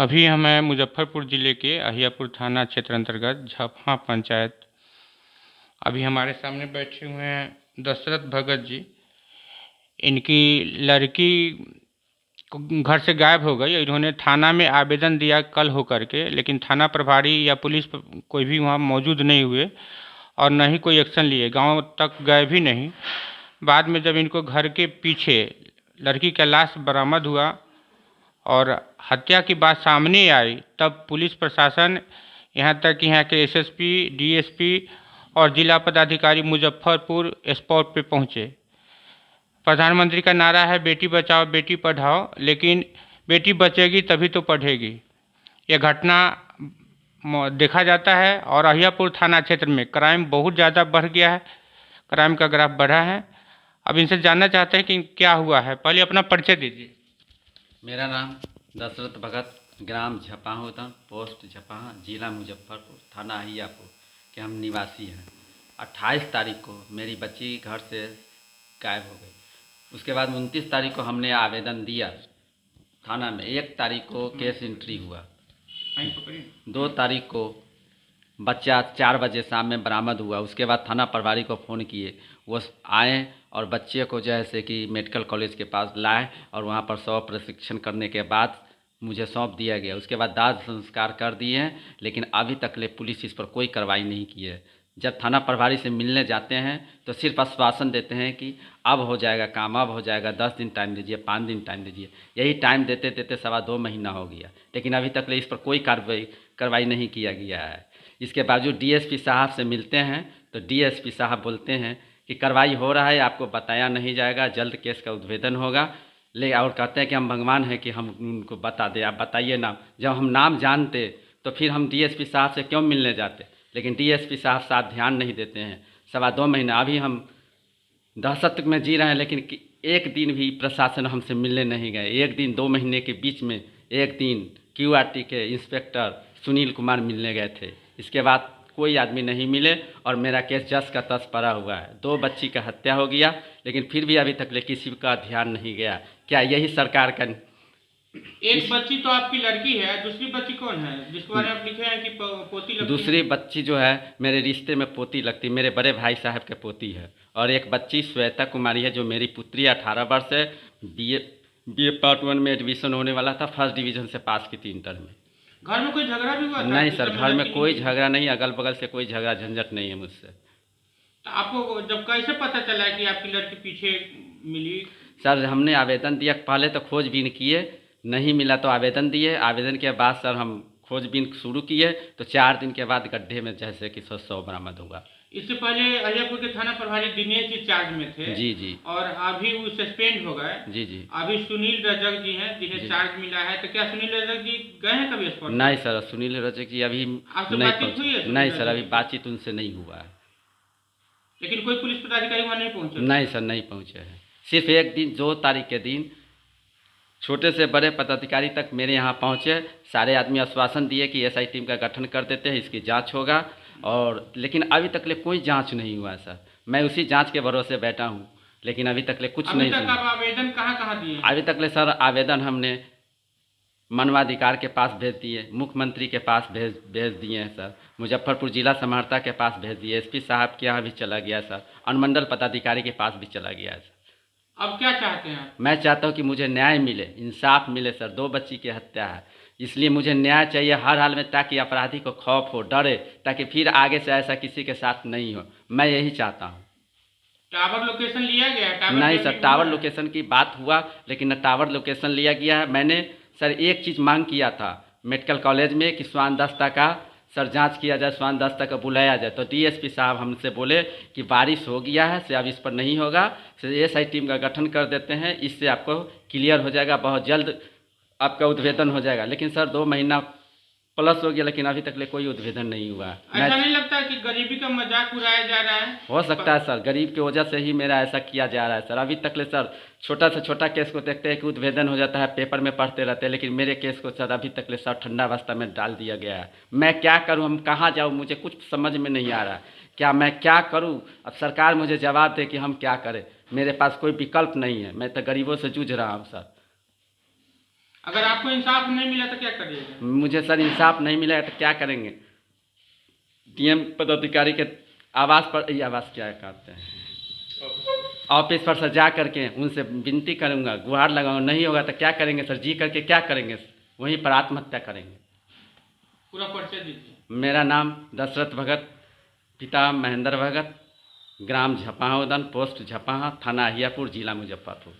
अभी हमें मुजफ्फरपुर ज़िले के अहियापुर थाना क्षेत्र अंतर्गत झपहा पंचायत। अभी हमारे सामने बैठे हुए हैं दशरथ भगत जी। इनकी लड़की घर से गायब हो गई। इन्होंने थाना में आवेदन दिया कल होकर के, लेकिन थाना प्रभारी या पुलिस कोई भी वहाँ मौजूद नहीं हुए और न ही कोई एक्शन लिए, गांव तक गए भी नहीं। बाद में जब इनको घर के पीछे लड़की का लाश बरामद हुआ और हत्या की बात सामने आई, तब पुलिस प्रशासन, यहाँ तक कि यहाँ के एसएसपी, डीएसपी और जिला पदाधिकारी मुजफ्फरपुर स्पॉट पे पहुँचे। प्रधानमंत्री का नारा है बेटी बचाओ बेटी पढ़ाओ, लेकिन बेटी बचेगी तभी तो पढ़ेगी। यह घटना देखा जाता है और अहियापुर थाना क्षेत्र में क्राइम बहुत ज़्यादा बढ़ गया है, क्राइम का ग्राफ बढ़ा है। अब इनसे जानना चाहते हैं कि क्या हुआ है। पहले अपना परिचय दीजिए। मेरा नाम दशरथ भगत, ग्राम झपाहा, पोस्ट झपाहा, जिला मुजफ्फरपुर, थाना अहियापुर के हम निवासी हैं। 28 तारीख को मेरी बच्ची घर से गायब हो गई। उसके बाद 29 तारीख को हमने आवेदन दिया थाना में। 1 तारीख को केस एंट्री हुआ। 2 तारीख को बच्चा 4 बजे शाम में बरामद हुआ। उसके बाद थाना प्रभारी को फ़ोन किए, वो आए और बच्चे को जैसे कि मेडिकल कॉलेज के पास लाए और वहाँ पर शव प्रशिक्षण करने के बाद मुझे सौंप दिया गया। उसके बाद दाह संस्कार कर दिए हैं, लेकिन अभी तक ले पुलिस इस पर कोई कार्रवाई नहीं की है। जब थाना प्रभारी से मिलने जाते हैं तो सिर्फ आश्वासन देते हैं कि अब हो जाएगा काम, अब हो जाएगा, 10 दिन टाइम दीजिए, 5 दिन टाइम दीजिए। यही टाइम देते देते 2.25 महीना हो गया, लेकिन अभी तक ले इस पर कोई कार्रवाई नहीं किया गया है। इसके बावजूद डीएसपी साहब से मिलते हैं तो डीएसपी साहब बोलते हैं कि कार्रवाई हो रहा है, आपको बताया नहीं जाएगा, जल्द केस का उद्भेदन होगा। और कहते हैं कि हम भगवान हैं कि हम उनको बता दें, आप बताइए नाम। जब हम नाम जानते तो फिर हम डीएसपी साहब से क्यों मिलने जाते, लेकिन डीएसपी साहब साथ ध्यान नहीं देते हैं। 2.25 महीना अभी हम दहशत में जी रहे हैं, लेकिन एक दिन भी प्रशासन हमसे मिलने नहीं गए। एक दिन 2 महीने के बीच में एक दिन क्यूआरटी के इंस्पेक्टर सुनील कुमार मिलने गए थे। इसके बाद कोई आदमी नहीं मिले और मेरा केस जस का तस पड़ा हुआ है। 2 बच्ची का हत्या हो गया, लेकिन फिर भी अभी तक ले किसी का ध्यान नहीं गया। क्या यही सरकार का? एक बच्ची तो आपकी लड़की है, दूसरी बच्ची कौन है जिसके बारे में आप लिखे हैं कि पोती लगती दूसरी है? बच्ची जो है मेरे रिश्ते में पोती लगती, मेरे बड़े भाई साहब के पोती है। और एक बच्ची श्वेता कुमारी है जो मेरी पुत्री, 18 वर्ष है, बीए पार्ट 1 में एडमिशन होने वाला था, फर्स्ट डिवीज़न से पास की थी इंटर में। घर में कोई झगड़ा भी हुआ था? नहीं सर, घर में कोई झगड़ा नहीं, अगल बगल से कोई झगड़ा झंझट नहीं है मुझसे। तो आपको जब कैसे पता चला कि आपकी लड़की पीछे मिली? सर हमने आवेदन दिया, पहले तो खोजबीन किए, नहीं मिला तो आवेदन दिए। आवेदन के बाद सर हम खोजबीन शुरू किए तो 4 दिन के बाद गड्ढे में जैसे कि शव बरामद हुआ। इससे पहले अहियापुर के थाना प्रभारी दिनेश जी चार्ज में थे। जी जी। और अभी वो सस्पेंड हो गए। जी जी। अभी सुनील रजक जी हैं जिन्हें चार्ज मिला है। तो क्या सुनील रजक जी गए हैं कभी स्पॉट? नहीं सर, सुनील रजक जी अभी आपसे नहीं बातचीत हुई है? नहीं सर, अभी बातचीत उनसे नहीं हुआ है। लेकिन कोई पुलिस पदाधिकारी वहाँ नहीं पहुँचे? नहीं सर, नहीं पहुँचे हैं। सिर्फ एक दिन 2 तारीख के दिन छोटे से बड़े पदाधिकारी तक मेरे यहाँ पहुँचे। सारे आदमी आश्वासन दिए कि एसआई टीम का गठन कर देते हैं, इसकी जांच होगा, और लेकिन अभी तक ले कोई जांच नहीं हुआ है सर। मैं उसी जांच के भरोसे बैठा हूँ, लेकिन अभी तक ले कुछ नहीं। अभी तक आप आवेदन कहाँ दिए? अभी तक ले सर आवेदन हमने मानवाधिकार के पास भेज दिए, मुख्यमंत्री के पास भेज दिए हैं सर, मुजफ्फरपुर जिला समाहर्ता के पास भेज दिए, एसपी साहब के यहाँ भी चला गया सर, अनुमंडल पदाधिकारी के पास भी चला गया है सर। अब क्या चाहते हैं? मैं चाहता हूँ कि मुझे न्याय मिले, इंसाफ मिले सर। 2 बच्ची की हत्या है, इसलिए मुझे न्याय चाहिए हर हाल में, ताकि अपराधी को खौफ हो, डरे, ताकि फिर आगे से ऐसा किसी के साथ नहीं हो। मैं यही चाहता हूँ। टावर लोकेशन लिया गया? नहीं सर, टावर लोकेशन की बात हुआ, लेकिन न टावर लोकेशन लिया गया है। मैंने सर एक चीज़ मांग किया था मेडिकल कॉलेज में कि स्वान दस्ता का सर जांच किया जाए, स्वान दस्ता का बुलाया जाए। तो डीएसपी साहब हमसे बोले कि बारिश हो गया है, से अब इस पर नहीं होगा, से एसआई टीम का गठन कर देते हैं, इससे आपको क्लियर हो जाएगा, बहुत जल्द आपका उद्भेदन हो जाएगा। लेकिन सर 2 महीना प्लस हो गया, लेकिन अभी तक ले कोई उद्भेदन नहीं हुआ। ऐसा नहीं लगता कि गरीबी का मजाक उड़ाया जा रहा है? हो सकता है सर, गरीब की वजह से ही मेरा ऐसा किया जा रहा है सर। अभी तक ले सर छोटा से छोटा केस को देखते हैं कि उद्भेदन हो जाता है, पेपर में पढ़ते रहते हैं, लेकिन मेरे केस को सर अभी तक ले सर ठंडा अवस्था में डाल दिया गया है। मैं क्या करूं, हम कहां जाऊं, मुझे कुछ समझ में नहीं आ रहा। क्या मैं क्या करूं? अब सरकार मुझे जवाब दे कि हम क्या करें। मेरे पास कोई विकल्प नहीं है, मैं तो गरीबों से जूझ रहा हूँ सर। अगर आपको इंसाफ नहीं मिला तो क्या करिएगा? मुझे सर इंसाफ नहीं मिला तो क्या करेंगे? डीएम पदाधिकारी के आवास पर, ये आवास क्या कहते हैं, ऑफिस पर सर जा करके उनसे विनती करूंगा, गुहार लगाऊंगा। नहीं होगा तो क्या करेंगे सर? जी करके क्या करेंगे? वहीं पर आत्महत्या करेंगे। पूरा परिचय दीजिए। मेरा नाम दशरथ भगत, पिता महेंद्र भगत, ग्राम झपाहा, पोस्ट झपाहा, थाना अहियापुर, जिला मुजफ्फरपुर।